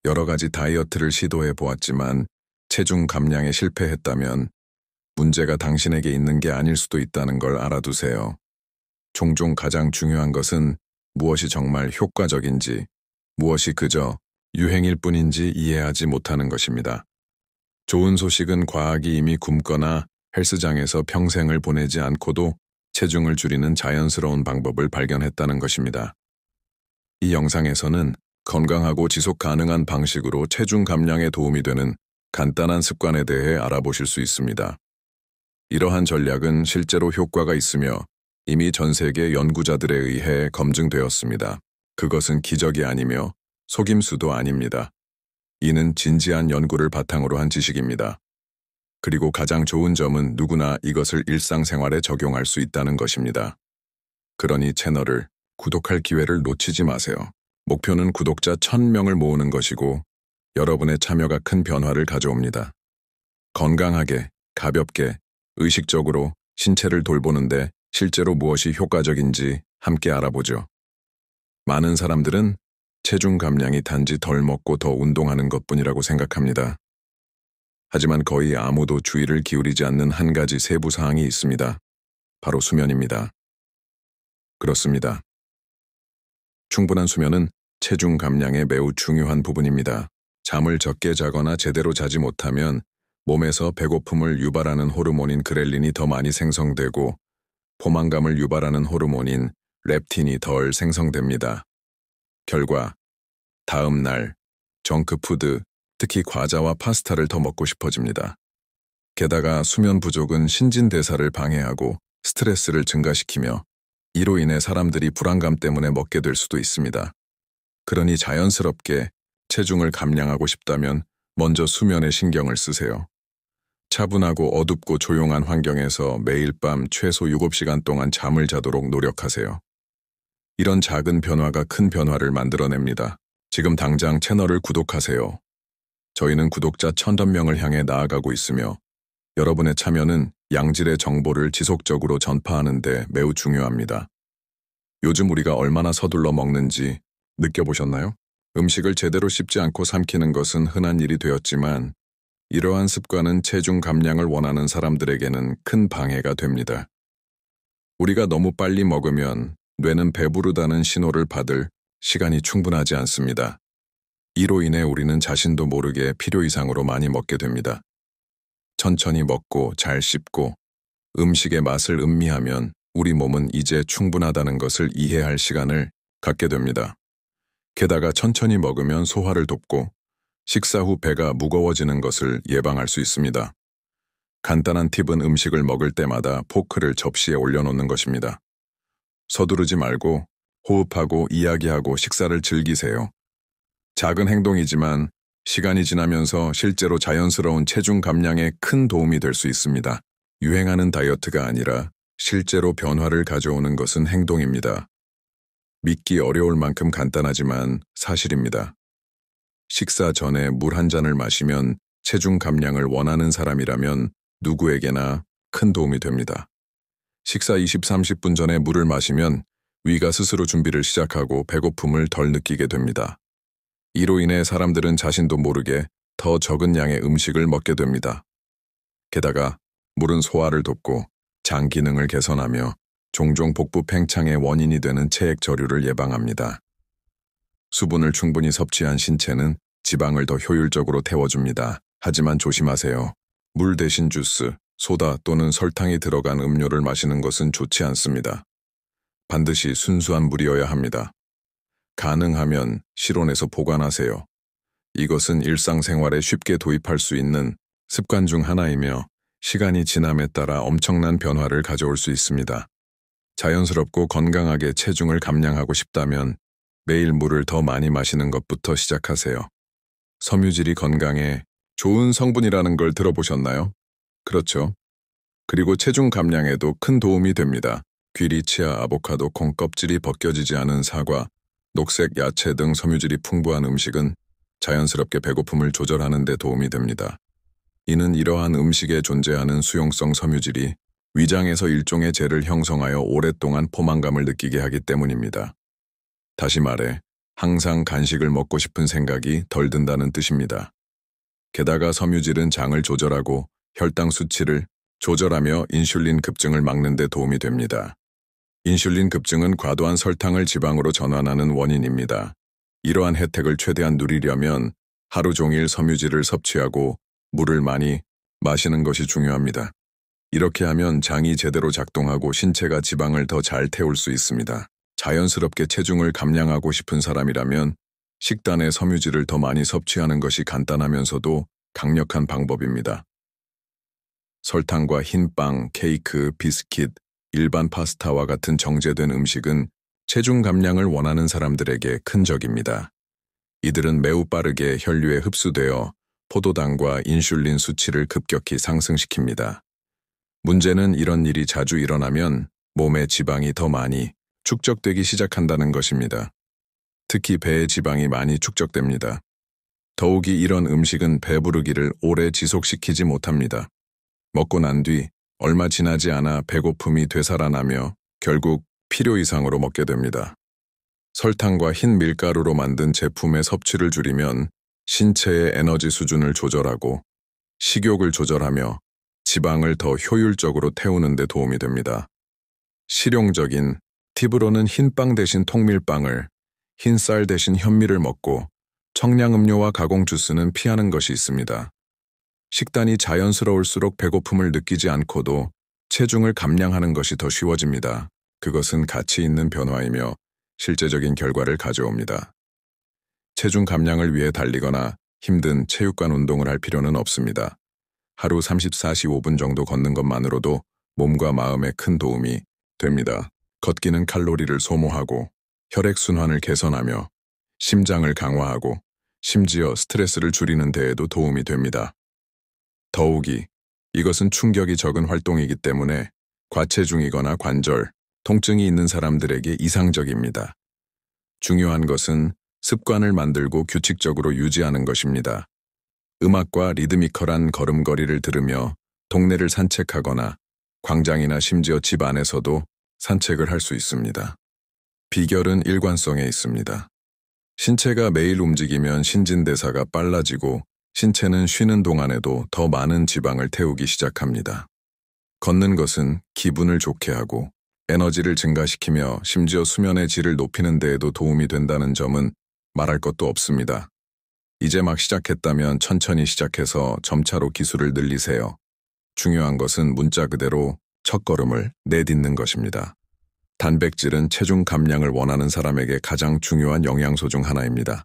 여러 가지 다이어트를 시도해 보았지만 체중 감량에 실패했다면 문제가 당신에게 있는 게 아닐 수도 있다는 걸 알아두세요. 종종 가장 중요한 것은 무엇이 정말 효과적인지, 무엇이 그저 유행일 뿐인지 이해하지 못하는 것입니다. 좋은 소식은 과학이 이미 굶거나 헬스장에서 평생을 보내지 않고도 체중을 줄이는 자연스러운 방법을 발견했다는 것입니다. 이 영상에서는 건강하고 지속 가능한 방식으로 체중 감량에 도움이 되는 간단한 습관에 대해 알아보실 수 있습니다. 이러한 전략은 실제로 효과가 있으며 이미 전 세계 연구자들에 의해 검증되었습니다. 그것은 기적이 아니며 속임수도 아닙니다. 이는 진지한 연구를 바탕으로 한 지식입니다. 그리고 가장 좋은 점은 누구나 이것을 일상생활에 적용할 수 있다는 것입니다. 그러니 채널을 구독할 기회를 놓치지 마세요. 목표는 구독자 1000명을 모으는 것이고 여러분의 참여가 큰 변화를 가져옵니다. 건강하게, 가볍게, 의식적으로 신체를 돌보는데 실제로 무엇이 효과적인지 함께 알아보죠. 많은 사람들은 체중 감량이 단지 덜 먹고 더 운동하는 것뿐이라고 생각합니다. 하지만 거의 아무도 주의를 기울이지 않는 한 가지 세부 사항이 있습니다. 바로 수면입니다. 그렇습니다. 충분한 수면은 체중 감량에 매우 중요한 부분입니다. 잠을 적게 자거나 제대로 자지 못하면 몸에서 배고픔을 유발하는 호르몬인 그렐린이 더 많이 생성되고 포만감을 유발하는 호르몬인 렙틴이 덜 생성됩니다. 결과 다음 날 정크푸드, 특히 과자와 파스타를 더 먹고 싶어집니다. 게다가 수면 부족은 신진대사를 방해하고 스트레스를 증가시키며 이로 인해 사람들이 불안감 때문에 먹게 될 수도 있습니다. 그러니 자연스럽게 체중을 감량하고 싶다면 먼저 수면에 신경을 쓰세요. 차분하고 어둡고 조용한 환경에서 매일 밤 최소 7시간 동안 잠을 자도록 노력하세요. 이런 작은 변화가 큰 변화를 만들어냅니다. 지금 당장 채널을 구독하세요. 저희는 구독자 1000명을 향해 나아가고 있으며 여러분의 참여는 양질의 정보를 지속적으로 전파하는 데 매우 중요합니다. 요즘 우리가 얼마나 서둘러 먹는지 느껴보셨나요? 음식을 제대로 씹지 않고 삼키는 것은 흔한 일이 되었지만 이러한 습관은 체중 감량을 원하는 사람들에게는 큰 방해가 됩니다. 우리가 너무 빨리 먹으면 뇌는 배부르다는 신호를 받을 시간이 충분하지 않습니다. 이로 인해 우리는 자신도 모르게 필요 이상으로 많이 먹게 됩니다. 천천히 먹고 잘 씹고 음식의 맛을 음미하면 우리 몸은 이제 충분하다는 것을 이해할 시간을 갖게 됩니다. 게다가 천천히 먹으면 소화를 돕고 식사 후 배가 무거워지는 것을 예방할 수 있습니다. 간단한 팁은 음식을 먹을 때마다 포크를 접시에 올려놓는 것입니다. 서두르지 말고 호흡하고 이야기하고 식사를 즐기세요. 작은 행동이지만 시간이 지나면서 실제로 자연스러운 체중 감량에 큰 도움이 될 수 있습니다. 유행하는 다이어트가 아니라 실제로 변화를 가져오는 것은 행동입니다. 믿기 어려울 만큼 간단하지만 사실입니다. 식사 전에 물 한 잔을 마시면 체중 감량을 원하는 사람이라면 누구에게나 큰 도움이 됩니다. 식사 20-30분 전에 물을 마시면 위가 스스로 준비를 시작하고 배고픔을 덜 느끼게 됩니다. 이로 인해 사람들은 자신도 모르게 더 적은 양의 음식을 먹게 됩니다. 게다가 물은 소화를 돕고 장 기능을 개선하며 종종 복부 팽창의 원인이 되는 체액 저류를 예방합니다. 수분을 충분히 섭취한 신체는 지방을 더 효율적으로 태워줍니다. 하지만 조심하세요. 물 대신 주스, 소다 또는 설탕이 들어간 음료를 마시는 것은 좋지 않습니다. 반드시 순수한 물이어야 합니다. 가능하면 실온에서 보관하세요. 이것은 일상생활에 쉽게 도입할 수 있는 습관 중 하나이며 시간이 지남에 따라 엄청난 변화를 가져올 수 있습니다. 자연스럽고 건강하게 체중을 감량하고 싶다면 매일 물을 더 많이 마시는 것부터 시작하세요. 섬유질이 건강에 좋은 성분이라는 걸 들어보셨나요? 그렇죠. 그리고 체중 감량에도 큰 도움이 됩니다. 귀리, 치아, 아보카도, 콩 껍질이 벗겨지지 않은 사과, 녹색 야채 등 섬유질이 풍부한 음식은 자연스럽게 배고픔을 조절하는 데 도움이 됩니다. 이는 이러한 음식에 존재하는 수용성 섬유질이 위장에서 일종의 젤을 형성하여 오랫동안 포만감을 느끼게 하기 때문입니다. 다시 말해, 항상 간식을 먹고 싶은 생각이 덜 든다는 뜻입니다. 게다가 섬유질은 장을 조절하고 혈당 수치를 조절하며 인슐린 급증을 막는 데 도움이 됩니다. 인슐린 급증은 과도한 설탕을 지방으로 전환하는 원인입니다. 이러한 혜택을 최대한 누리려면 하루 종일 섬유질을 섭취하고 물을 많이 마시는 것이 중요합니다. 이렇게 하면 장이 제대로 작동하고 신체가 지방을 더 잘 태울 수 있습니다. 자연스럽게 체중을 감량하고 싶은 사람이라면 식단에 섬유질을 더 많이 섭취하는 것이 간단하면서도 강력한 방법입니다. 설탕과 흰빵, 케이크, 비스킷, 일반 파스타와 같은 정제된 음식은 체중 감량을 원하는 사람들에게 큰 적입니다. 이들은 매우 빠르게 혈류에 흡수되어 포도당과 인슐린 수치를 급격히 상승시킵니다. 문제는 이런 일이 자주 일어나면 몸에 지방이 더 많이 축적되기 시작한다는 것입니다. 특히 배에 지방이 많이 축적됩니다. 더욱이 이런 음식은 배부르기를 오래 지속시키지 못합니다. 먹고 난 뒤 얼마 지나지 않아 배고픔이 되살아나며 결국 필요 이상으로 먹게 됩니다. 설탕과 흰 밀가루로 만든 제품의 섭취를 줄이면 신체의 에너지 수준을 조절하고 식욕을 조절하며 지방을 더 효율적으로 태우는 데 도움이 됩니다. 실용적인 팁으로는 흰빵 대신 통밀빵을, 흰쌀 대신 현미를 먹고 청량음료와 가공 주스는 피하는 것이 있습니다. 식단이 자연스러울수록 배고픔을 느끼지 않고도 체중을 감량하는 것이 더 쉬워집니다. 그것은 가치 있는 변화이며 실제적인 결과를 가져옵니다. 체중 감량을 위해 달리거나 힘든 체육관 운동을 할 필요는 없습니다. 하루 34-45분 정도 걷는 것만으로도 몸과 마음에 큰 도움이 됩니다. 걷기는 칼로리를 소모하고 혈액순환을 개선하며 심장을 강화하고 심지어 스트레스를 줄이는 데에도 도움이 됩니다. 더욱이 이것은 충격이 적은 활동이기 때문에 과체중이거나 관절, 통증이 있는 사람들에게 이상적입니다. 중요한 것은 습관을 만들고 규칙적으로 유지하는 것입니다. 음악과 리드미컬한 걸음걸이를 들으며 동네를 산책하거나 광장이나 심지어 집 안에서도 산책을 할 수 있습니다. 비결은 일관성에 있습니다. 신체가 매일 움직이면 신진대사가 빨라지고 신체는 쉬는 동안에도 더 많은 지방을 태우기 시작합니다. 걷는 것은 기분을 좋게 하고 에너지를 증가시키며 심지어 수면의 질을 높이는 데에도 도움이 된다는 점은 말할 것도 없습니다. 이제 막 시작했다면 천천히 시작해서 점차로 기술을 늘리세요. 중요한 것은 문자 그대로 첫걸음을 내딛는 것입니다. 단백질은 체중 감량을 원하는 사람에게 가장 중요한 영양소 중 하나입니다.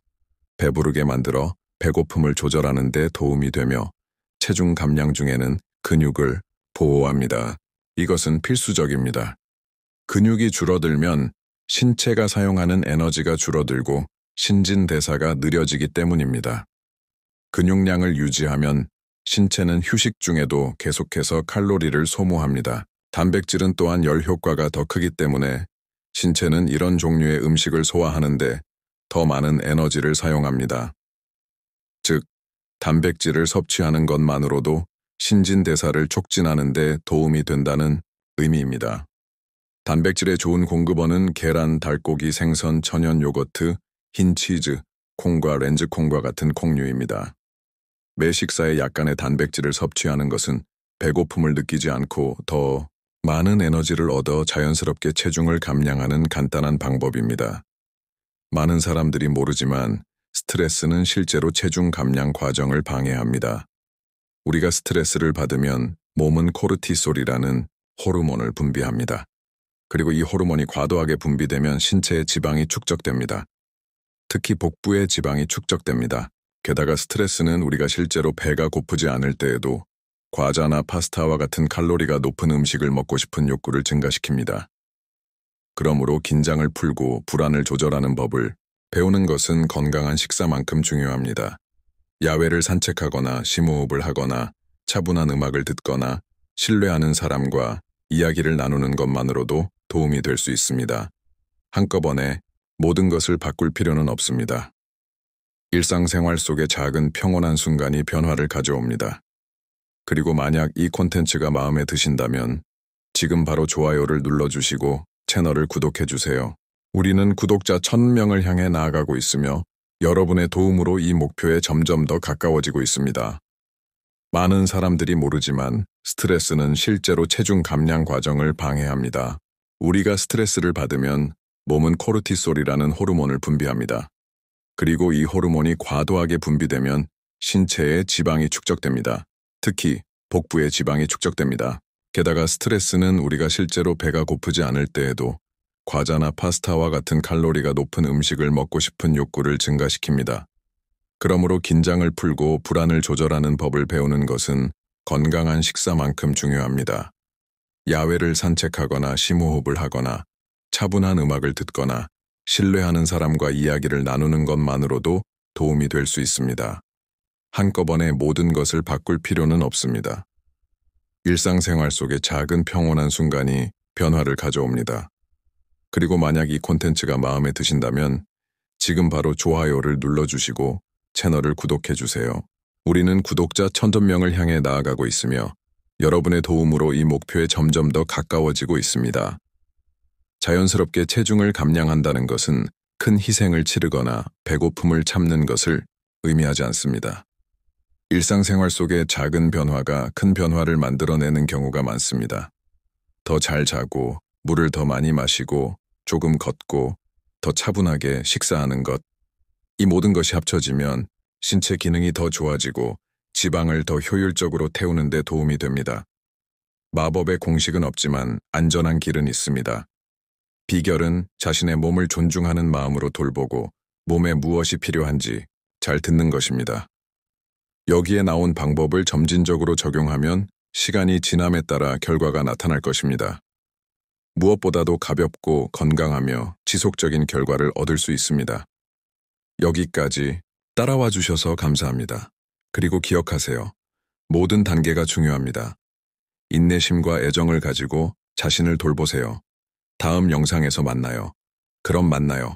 배부르게 만들어 배고픔을 조절하는 데 도움이 되며 체중 감량 중에는 근육을 보호합니다. 이것은 필수적입니다. 근육이 줄어들면 신체가 사용하는 에너지가 줄어들고 신진대사가 느려지기 때문입니다. 근육량을 유지하면 신체는 휴식 중에도 계속해서 칼로리를 소모합니다. 단백질은 또한 열 효과가 더 크기 때문에 신체는 이런 종류의 음식을 소화하는데 더 많은 에너지를 사용합니다. 즉, 단백질을 섭취하는 것만으로도 신진대사를 촉진하는 데 도움이 된다는 의미입니다. 단백질의 좋은 공급원은 계란, 닭고기, 생선, 천연 요거트, 흰 치즈, 콩과 렌즈콩과 같은 콩류입니다. 매 식사에 약간의 단백질을 섭취하는 것은 배고픔을 느끼지 않고 더 많은 에너지를 얻어 자연스럽게 체중을 감량하는 간단한 방법입니다. 많은 사람들이 모르지만 스트레스는 실제로 체중 감량 과정을 방해합니다. 우리가 스트레스를 받으면 몸은 코르티솔이라는 호르몬을 분비합니다. 그리고 이 호르몬이 과도하게 분비되면 신체의 지방이 축적됩니다. 특히 복부의 지방이 축적됩니다. 게다가 스트레스는 우리가 실제로 배가 고프지 않을 때에도 과자나 파스타와 같은 칼로리가 높은 음식을 먹고 싶은 욕구를 증가시킵니다. 그러므로 긴장을 풀고 불안을 조절하는 법을 배우는 것은 건강한 식사만큼 중요합니다. 야외를 산책하거나 심호흡을 하거나 차분한 음악을 듣거나 신뢰하는 사람과 이야기를 나누는 것만으로도 도움이 될 수 있습니다. 한꺼번에 모든 것을 바꿀 필요는 없습니다. 일상생활 속의 작은 평온한 순간이 변화를 가져옵니다. 그리고 만약 이 콘텐츠가 마음에 드신다면 지금 바로 좋아요를 눌러주시고 채널을 구독해주세요. 우리는 구독자 1000명을 향해 나아가고 있으며 여러분의 도움으로 이 목표에 점점 더 가까워지고 있습니다. 많은 사람들이 모르지만 스트레스는 실제로 체중 감량 과정을 방해합니다. 우리가 스트레스를 받으면 몸은 코르티솔이라는 호르몬을 분비합니다. 그리고 이 호르몬이 과도하게 분비되면 신체에 지방이 축적됩니다. 특히 복부에 지방이 축적됩니다. 게다가 스트레스는 우리가 실제로 배가 고프지 않을 때에도 과자나 파스타와 같은 칼로리가 높은 음식을 먹고 싶은 욕구를 증가시킵니다. 그러므로 긴장을 풀고 불안을 조절하는 법을 배우는 것은 건강한 식사만큼 중요합니다. 야외를 산책하거나 심호흡을 하거나 차분한 음악을 듣거나 신뢰하는 사람과 이야기를 나누는 것만으로도 도움이 될 수 있습니다. 한꺼번에 모든 것을 바꿀 필요는 없습니다. 일상생활 속의 작은 평온한 순간이 변화를 가져옵니다. 그리고 만약 이 콘텐츠가 마음에 드신다면 지금 바로 좋아요를 눌러주시고 채널을 구독해주세요. 우리는 구독자 1000명을 향해 나아가고 있으며 여러분의 도움으로 이 목표에 점점 더 가까워지고 있습니다. 자연스럽게 체중을 감량한다는 것은 큰 희생을 치르거나 배고픔을 참는 것을 의미하지 않습니다. 일상생활 속의 작은 변화가 큰 변화를 만들어내는 경우가 많습니다. 더 잘 자고, 물을 더 많이 마시고, 조금 걷고, 더 차분하게 식사하는 것. 이 모든 것이 합쳐지면 신체 기능이 더 좋아지고 지방을 더 효율적으로 태우는 데 도움이 됩니다. 마법의 공식은 없지만 안전한 길은 있습니다. 비결은 자신의 몸을 존중하는 마음으로 돌보고 몸에 무엇이 필요한지 잘 듣는 것입니다. 여기에 나온 방법을 점진적으로 적용하면 시간이 지남에 따라 결과가 나타날 것입니다. 무엇보다도 가볍고 건강하며 지속적인 결과를 얻을 수 있습니다. 여기까지 따라와 주셔서 감사합니다. 그리고 기억하세요. 모든 단계가 중요합니다. 인내심과 애정을 가지고 자신을 돌보세요. 다음 영상에서 만나요. 그럼 만나요.